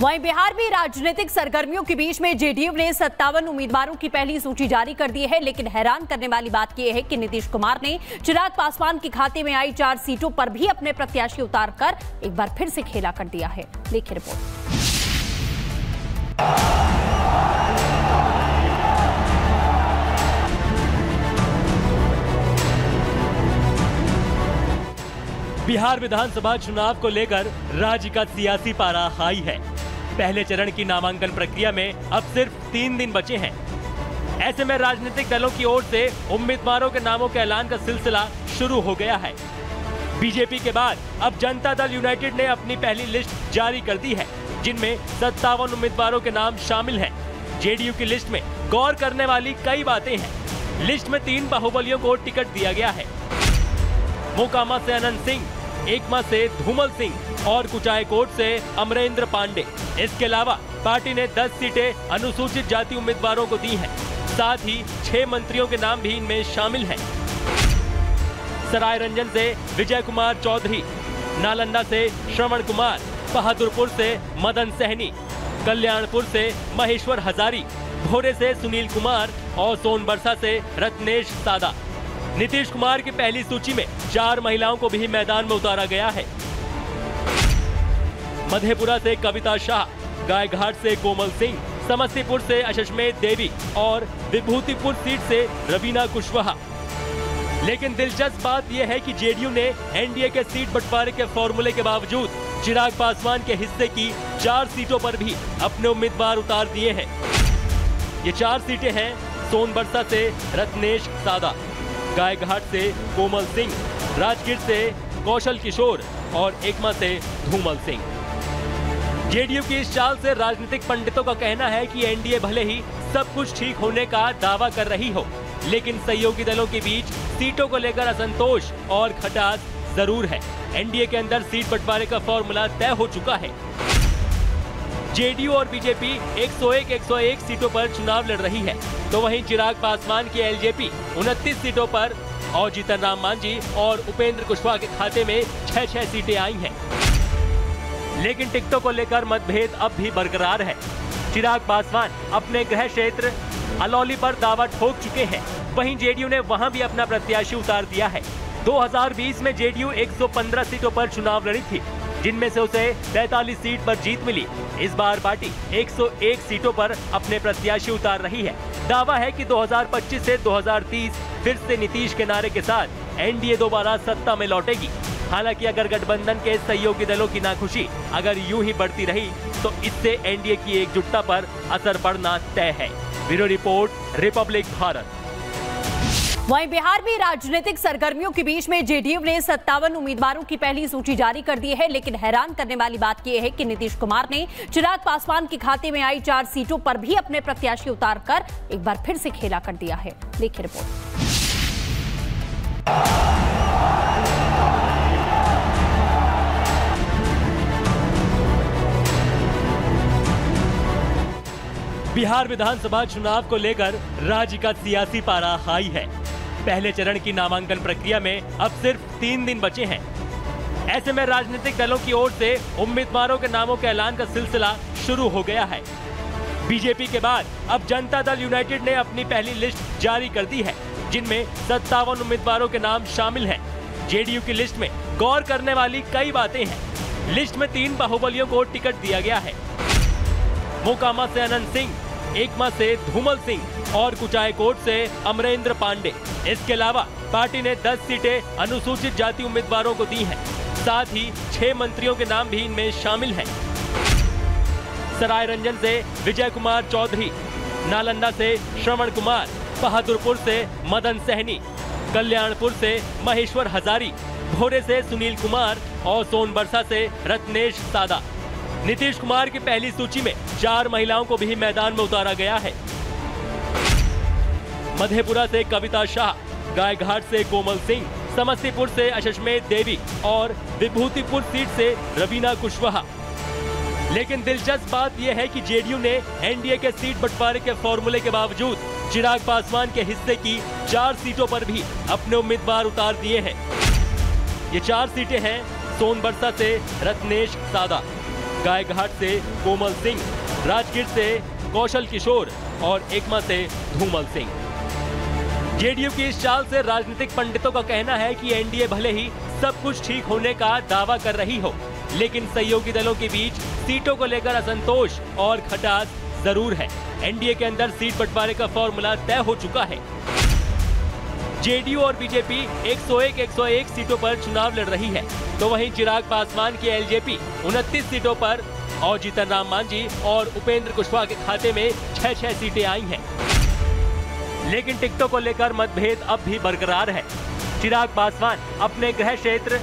वहीं बिहार में राजनीतिक सरगर्मियों के बीच में जेडीयू ने 57 उम्मीदवारों की पहली सूची जारी कर दी है। लेकिन हैरान करने वाली बात यह है कि नीतीश कुमार ने चिराग पासवान के खाते में आई 4 सीटों पर भी अपने प्रत्याशी उतारकर एक बार फिर से खेला कर दिया है। देखिए रिपोर्ट। बिहार विधानसभा चुनाव को लेकर राज्य का सियासी पारा हाई है। पहले चरण की नामांकन प्रक्रिया में अब सिर्फ 3 दिन बचे हैं। ऐसे में राजनीतिक दलों की ओर से उम्मीदवारों के नामों के ऐलान का सिलसिला शुरू हो गया है। बीजेपी के बाद अब जनता दल यूनाइटेड ने अपनी पहली लिस्ट जारी कर दी है, जिनमें 57 उम्मीदवारों के नाम शामिल हैं। जेडीयू की लिस्ट में गौर करने वाली कई बातें हैं। लिस्ट में 3 बाहुबलियों को टिकट दिया गया है। मोकामा से अनंत सिंह, एकमा से धूमल सिंह और कुचायकोट से अमरेंद्र पांडे। इसके अलावा पार्टी ने 10 सीटें अनुसूचित जाति उम्मीदवारों को दी हैं। साथ ही 6 मंत्रियों के नाम भी इनमें शामिल हैं। सरायरंजन से विजय कुमार चौधरी, नालंदा से श्रवण कुमार, बहादुरपुर से मदन सहनी, कल्याणपुर से महेश्वर हजारी, भोरे से सुनील कुमार और सोनबरसा से रत्नेश सादा। नीतीश कुमार की पहली सूची में 4 महिलाओं को भी मैदान में उतारा गया है। मधेपुरा से कविता शाह, गायघाट से कोमल सिंह, समस्तीपुर से अशमेध देवी और विभूतिपुर सीट से रवीना कुशवाहा। लेकिन दिलचस्प बात यह है कि जेडीयू ने एनडीए के सीट बंटवारे के फॉर्मूले के बावजूद चिराग पासवान के हिस्से की 4 सीटों पर भी अपने उम्मीदवार उतार दिए हैं। ये 4 सीटें हैं सोनबरसा से रत्नेश सादा, गायघाट से कोमल सिंह, राजगीर से कौशल किशोर और एकमा से धूमल सिंह। जेडीयू की इस चाल से राजनीतिक पंडितों का कहना है कि एनडीए भले ही सब कुछ ठीक होने का दावा कर रही हो, लेकिन सहयोगी दलों के बीच सीटों को लेकर असंतोष और खटास जरूर है। एनडीए के अंदर सीट बंटवारे का फॉर्मूला तय हो चुका है। जेडीयू और बीजेपी 101 सीटों पर चुनाव लड़ रही है, तो वहीं चिराग पासवान की एलजेपी 29 सीटों पर और जीतन राम मांझी और उपेंद्र कुशवाहा के खाते में 6 सीटें आई हैं। लेकिन टिकटों को लेकर मतभेद अब भी बरकरार है। चिराग पासवान अपने गृह क्षेत्र अलौली पर दावा ठोक चुके हैं, वहीं जेडीयू ने वहां भी अपना प्रत्याशी उतार दिया है। 2020 में जेडीयू 115 सीटों पर चुनाव लड़ी थी, जिनमें से उसे 43 सीट पर जीत मिली। इस बार पार्टी 101 सीटों पर अपने प्रत्याशी उतार रही है। दावा है कि 2025 से 2030 फिर से नीतीश के नारे के साथ एनडीए दोबारा सत्ता में लौटेगी। हालांकि अगर गठबंधन के सहयोगी दलों की नाखुशी अगर यूं ही बढ़ती रही तो इससे एनडीए की एकजुटता पर असर पड़ना तय है। Bureau report, Republic Bharat. वहीं बिहार में राजनीतिक सरगर्मियों के बीच में जेडीयू ने 57 उम्मीदवारों की पहली सूची जारी कर दी है। लेकिन हैरान करने वाली बात यह है कि नीतीश कुमार ने चिराग पासवान के खाते में आई 4 सीटों पर भी अपने प्रत्याशी उतारकर एक बार फिर से खेला कर दिया है। देखिए रिपोर्ट। बिहार विधानसभा चुनाव को लेकर राज्य का सियासी पारा हाई है। पहले चरण की नामांकन प्रक्रिया में अब सिर्फ 3 दिन बचे हैं। ऐसे में राजनीतिक दलों की ओर से उम्मीदवारों के नामों के ऐलान का सिलसिला शुरू हो गया है। बीजेपी के बाद अब जनता दल यूनाइटेड ने अपनी पहली लिस्ट जारी कर दी है, जिनमें 57 उम्मीदवारों के नाम शामिल हैं। जेडीयू की लिस्ट में गौर करने वाली कई बातें हैं। लिस्ट में 3 बाहुबलियों को टिकट दिया गया है। मोकामा से अनंत सिंह, एकमा से धूमल सिंह और कुचायकोट से अमरेंद्र पांडे। इसके अलावा पार्टी ने 10 सीटें अनुसूचित जाति उम्मीदवारों को दी हैं। साथ ही 6 मंत्रियों के नाम भी इनमें शामिल हैं। सरायरंजन से विजय कुमार चौधरी, नालंदा से श्रवण कुमार, बहादुरपुर से मदन सहनी, कल्याणपुर से महेश्वर हजारी, भोरे से सुनील कुमार और सोनबरसा से रत्नेश सादा। नीतीश कुमार की पहली सूची में 4 महिलाओं को भी मैदान में उतारा गया है। मधेपुरा से कविता शाह, गायघाट से कोमल सिंह, समस्तीपुर से अशमेध देवी और विभूतिपुर सीट से रवीना कुशवाहा। लेकिन दिलचस्प बात यह है कि जेडीयू ने एनडीए के सीट बंटवारे के फॉर्मूले के बावजूद चिराग पासवान के हिस्से की 4 सीटों पर भी अपने उम्मीदवार उतार दिए हैं। ये 4 सीटें हैं सोनबरसा से रत्नेश सादा, गायघाट से कोमल सिंह, राजगीर से कौशल किशोर और एकमा से धूमल सिंह। जेडीयू की इस चाल से राजनीतिक पंडितों का कहना है कि एनडीए भले ही सब कुछ ठीक होने का दावा कर रही हो, लेकिन सहयोगी दलों के बीच सीटों को लेकर असंतोष और खटास जरूर है। एनडीए के अंदर सीट बंटवारे का फॉर्मूला तय हो चुका है। जेडीयू और बीजेपी 101 सीटों पर चुनाव लड़ रही है, तो वहीं चिराग पासवान की एलजेपी 29 सीटों पर और जीतन राम मांझी और उपेंद्र कुशवाहा के खाते में 6 सीटें आई हैं। लेकिन टिकटों को लेकर मतभेद अब भी बरकरार है। चिराग पासवान अपने गृह क्षेत्र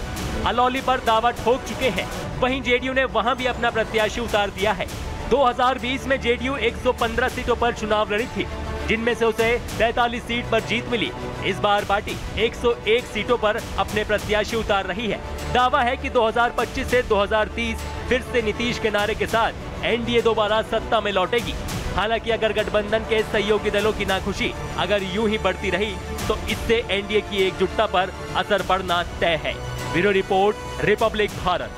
अलौली पर दावा ठोक चुके हैं, वहीं जेडीयू ने वहां भी अपना प्रत्याशी उतार दिया है। 2020 में जेडीयू 115 सीटों पर चुनाव लड़ी थी, जिनमें से उसे 43 सीट पर जीत मिली। इस बार पार्टी 101 सीटों पर अपने प्रत्याशी उतार रही है। दावा है कि 2025 से 2030 फिर से नीतीश के नारे के साथ एनडीए दोबारा सत्ता में लौटेगी। हालांकि अगर गठबंधन के सहयोगी दलों की नाखुशी अगर यूं ही बढ़ती रही तो इससे एनडीए की एकजुटता पर असर पड़ना तय है। Bureau report, Republic Bharat.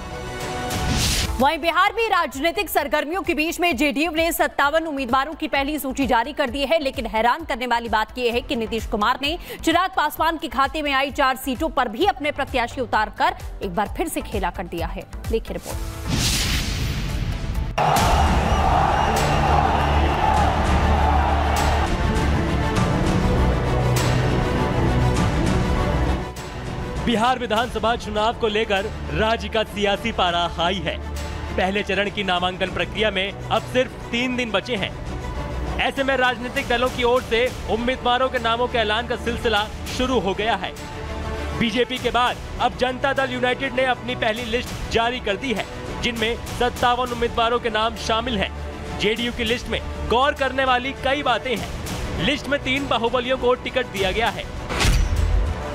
वहीं बिहार में राजनीतिक सरगर्मियों के बीच में जेडीयू ने 57 उम्मीदवारों की पहली सूची जारी कर दी है, लेकिन हैरान करने वाली बात यह है कि नीतीश कुमार ने चिराग पासवान के खाते में आई 4 सीटों पर भी अपने प्रत्याशी उतारकर एक बार फिर से खेला कर दिया है। देखिए रिपोर्ट। बिहार विधानसभा चुनाव को लेकर राज्य का सियासी पारा हाई है। पहले चरण की नामांकन प्रक्रिया में अब सिर्फ 3 दिन बचे हैं। ऐसे में राजनीतिक दलों की ओर से उम्मीदवारों के नामों के ऐलान का सिलसिला शुरू हो गया है। बीजेपी के बाद अब जनता दल यूनाइटेड ने अपनी पहली लिस्ट जारी कर दी है, जिनमें 57 उम्मीदवारों के नाम शामिल हैं। जेडीयू की लिस्ट में गौर करने वाली कई बातें हैं। लिस्ट में 3 बाहुबलियों को टिकट दिया गया है।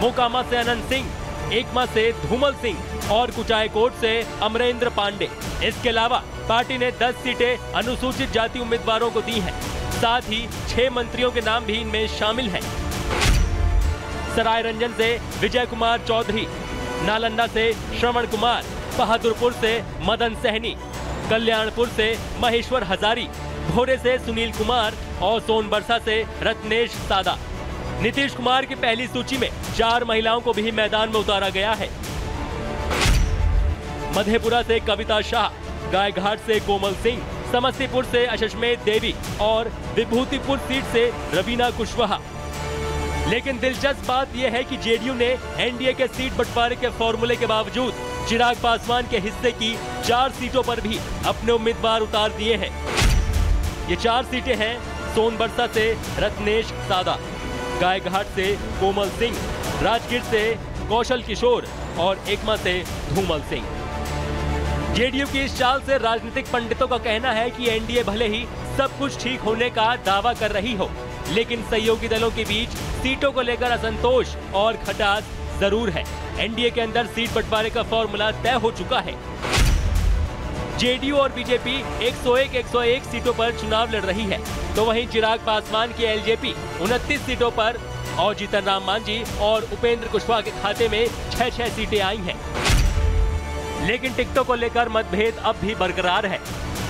मोकामा से अनंत सिंह, एकमा से धूमल सिंह और कुचायकोट से अमरेंद्र पांडे। इसके अलावा पार्टी ने 10 सीटें अनुसूचित जाति उम्मीदवारों को दी हैं। साथ ही 6 मंत्रियों के नाम भी इनमें शामिल हैं। सरायरंजन से विजय कुमार चौधरी, नालंदा से श्रवण कुमार, बहादुरपुर से मदन सहनी, कल्याणपुर से महेश्वर हजारी, भोरे से सुनील कुमार और सोनबरसा से रत्नेश सादा। नीतीश कुमार की पहली सूची में 4 महिलाओं को भी मैदान में उतारा गया है। मधेपुरा से कविता शाह, गायघाट से कोमल सिंह, समस्तीपुर से अशमेध देवी और विभूतिपुर सीट से रवीना कुशवाहा। लेकिन दिलचस्प बात यह है कि जेडीयू ने एनडीए के सीट बंटवारे के फॉर्मूले के बावजूद चिराग पासवान के हिस्से की 4 सीटों पर भी अपने उम्मीदवार उतार दिए हैं। ये 4 सीटें हैं सोनबरसा से रत्नेश सादा, गायघाट से कोमल सिंह, राजगीर से कौशल किशोर और एकमा से धूमल सिंह। जेडीयू की इस चाल से राजनीतिक पंडितों का कहना है कि एनडीए भले ही सब कुछ ठीक होने का दावा कर रही हो, लेकिन सहयोगी दलों के बीच सीटों को लेकर असंतोष और खटास जरूर है। एनडीए के अंदर सीट बंटवारे का फॉर्मूला तय हो चुका है। जेडीयू और बीजेपी 101 सीटों पर चुनाव लड़ रही है, तो वहीं चिराग पासवान की एलजेपी 29 सीटों पर और जीतन राम मांझी और उपेंद्र कुशवाहा के खाते में 6 सीटें आई हैं। लेकिन टिकटों को लेकर मतभेद अब भी बरकरार है।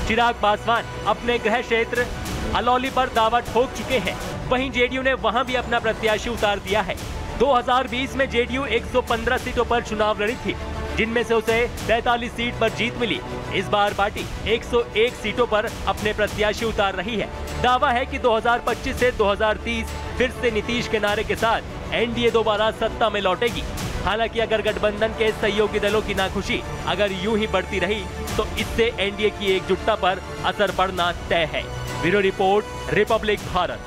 चिराग पासवान अपने गृह क्षेत्र अलौली पर दावा ठोक चुके हैं, वहीं जेडीयू ने वहां भी अपना प्रत्याशी उतार दिया है। 2020 में जेडीयू 115 सीटों पर चुनाव लड़ी थी, जिनमें से उसे 43 सीट पर जीत मिली। इस बार पार्टी 101 सीटों पर अपने प्रत्याशी उतार रही है। दावा है कि 2025 से 2030 फिर से नीतीश के नारे के साथ एनडीए दोबारा सत्ता में लौटेगी। हालांकि अगर गठबंधन के सहयोगी दलों की नाखुशी अगर यूं ही बढ़ती रही तो इससे एनडीए की एकजुटता पर असर पड़ना तय है। Bureau report, Republic Bharat.